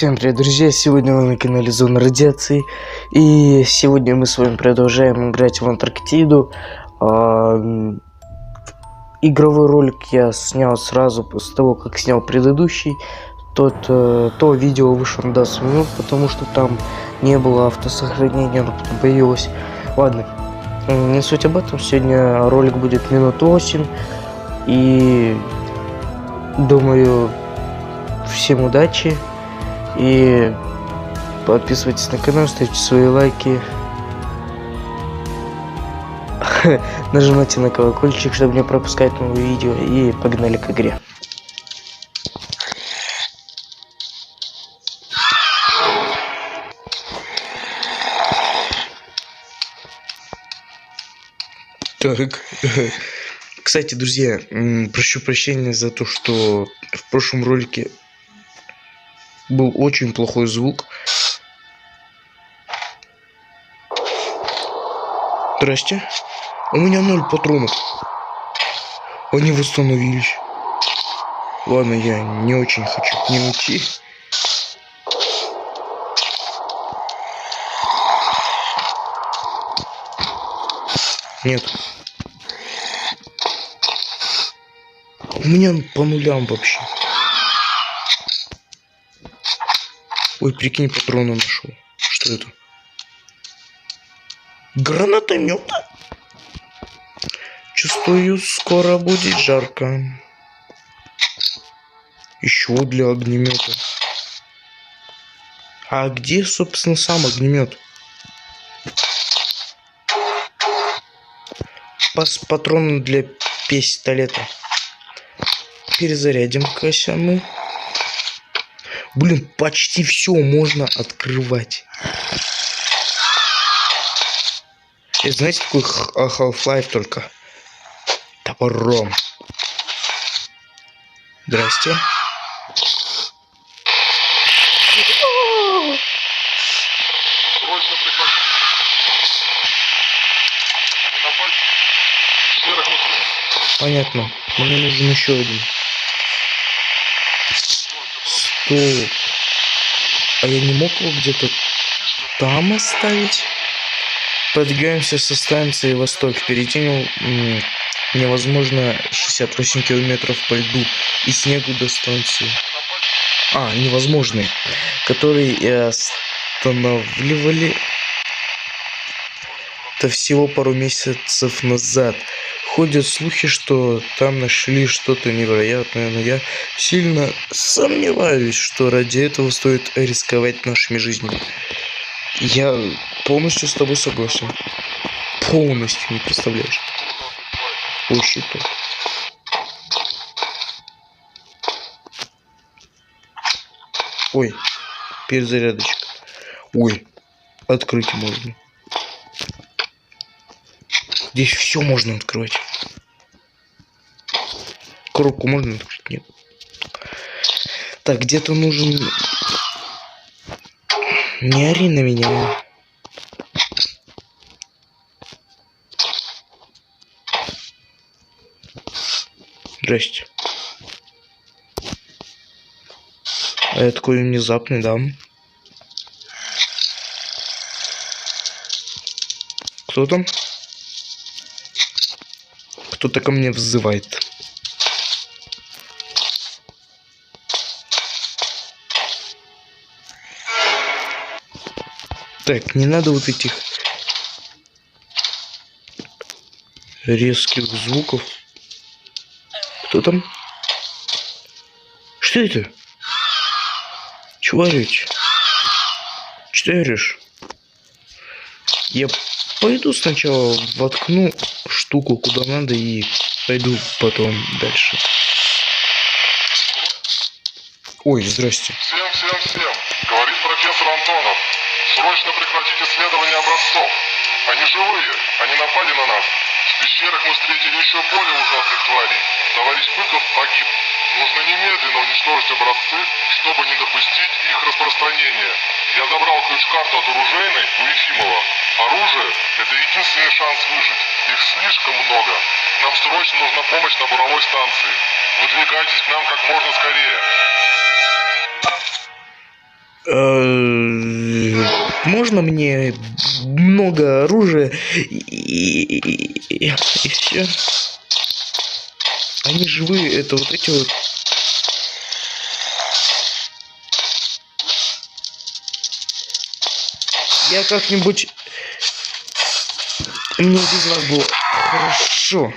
Всем привет, друзья! Сегодня вы на канале Зона Радиации. И сегодня мы с вами продолжаем играть в Антарктиду. Игровой ролик я снял сразу после того, как снял предыдущий. То видео вышло на 20 минут, потому что там не было автосохранения, оно потом появилось. Ладно, не суть об этом. Сегодня ролик будет минут 8. И думаю, всем удачи. И подписывайтесь на канал, ставьте свои лайки. Нажимайте на колокольчик, чтобы не пропускать новые видео. И погнали к игре. Так. Кстати, друзья, прошу прощения за то, что в прошлом ролике был очень плохой звук. Здрасте. У меня 0 патронов. Они восстановились. Ладно, я не очень хочу к ним идти. Нет. У меня по нулям вообще. Ой, прикинь, патроны нашел. Что это? Гранатомет? Чувствую, скоро будет жарко. Еще для огнемета. А где, собственно, сам огнемет? Патроны для пистолета. Перезарядим-ка мы. Блин, почти все можно открывать. Это, знаете, такой Half-Life только топором. Здрасте. Понятно. Мне нужен еще один. Стоп. А я не мог его где-то там оставить? Подвигаемся со станции Восток. Впереди невозможно 68 километров по льду и снегу до станции. Невозможные. Которые и останавливали это всего пару месяцев назад. Ходят слухи, что там нашли что-то невероятное, но я сильно сомневаюсь, что ради этого стоит рисковать нашими жизнями. Я полностью с тобой согласен. Полностью, не представляешь. Ой, что-то. Ой, перезарядочка. Ой, открыть можно. Здесь все можно открывать. Коробку можно открыть? Нет. Так, где-то нужен... Не ори на меня. Здрасте. А я такой внезапный, да? Кто там? Кто-то ко мне взывает. Так, не надо вот этих резких звуков. Кто там? Что это? Чего орёшь? Что орёшь? Я пойду сначала воткну штуку куда надо и пойду потом дальше. Ой, здрасте. Всем. Говорит профессор Антонов. Срочно прекратить исследование образцов. Они живые, они напали на нас. В пещерах мы встретили еще более ужасных тварей. Товарищ Быков погиб. Нужно немедленно уничтожить образцы, чтобы не допустить их распространения. Я забрал ключ-карту от оружейной у Ефимова. Оружие – это единственный шанс выжить. Их слишком много. Нам срочно нужна помощь на буровой станции. Выдвигайтесь к нам как можно скорее. Можно мне много оружия и все? Они живые, это вот эти вот. Я как-нибудь... Мне без вас было хорошо.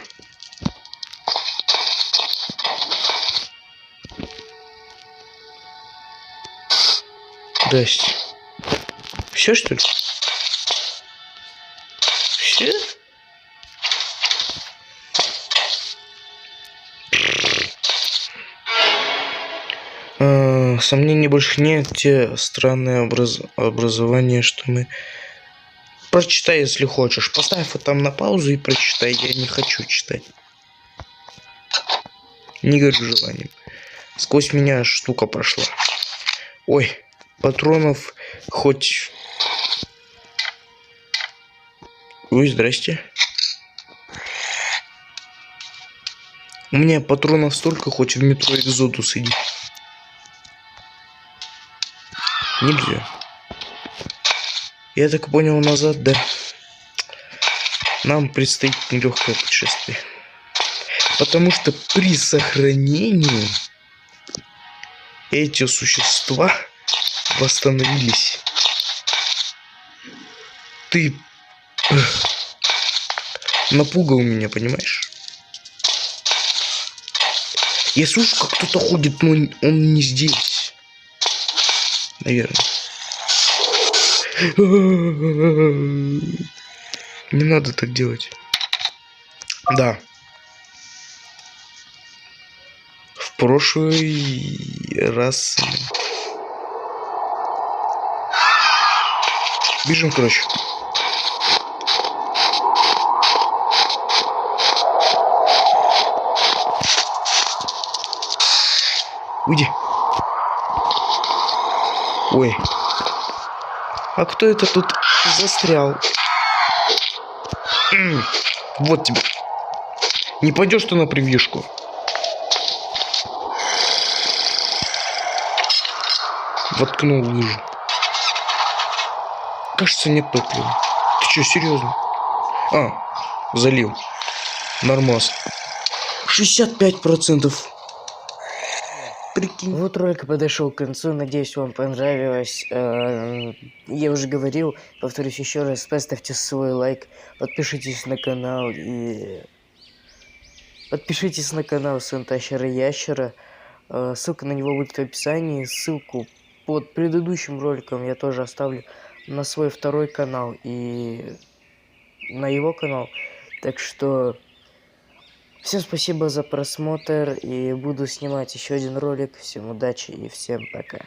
Здрасте. Все, что ли? Все? Сомнений больше нет. Те странные образования, что мы... Прочитай, если хочешь. Поставь вот там на паузу и прочитай. Я не хочу читать. Не горю желанием. Сквозь меня штука прошла. Ой, патронов хоть... Ой, здрасте. У меня патронов столько, хоть в метро Экзодус иди. Нельзя. Я так понял, назад, да. Нам предстоит нелегкое путешествие. Потому что при сохранении эти существа восстановились. Ты напугал меня, понимаешь? Я слышу, как кто-то ходит, но он не здесь. Наверное. Не надо так делать. Да. В прошлый раз... Бежим, короче. Уйди. Ой. А кто это тут застрял? Вот тебе. Не пойдешь ты на привьюшку. Воткнул в лыжу. Кажется, нет топлива. Ты что, серьезно? Залил. Нормас. 65%. Прикинь. Вот ролик подошел к концу. Надеюсь, вам понравилось. Я уже говорил, повторюсь еще раз. Поставьте свой лайк. Подпишитесь на канал и... Подпишитесь на канал Санташера Ящера. Ссылка на него будет в описании. Ссылку под предыдущим роликом я тоже оставлю на свой второй канал и на его канал. Так что всем спасибо за просмотр и буду снимать еще один ролик. Всем удачи и всем пока.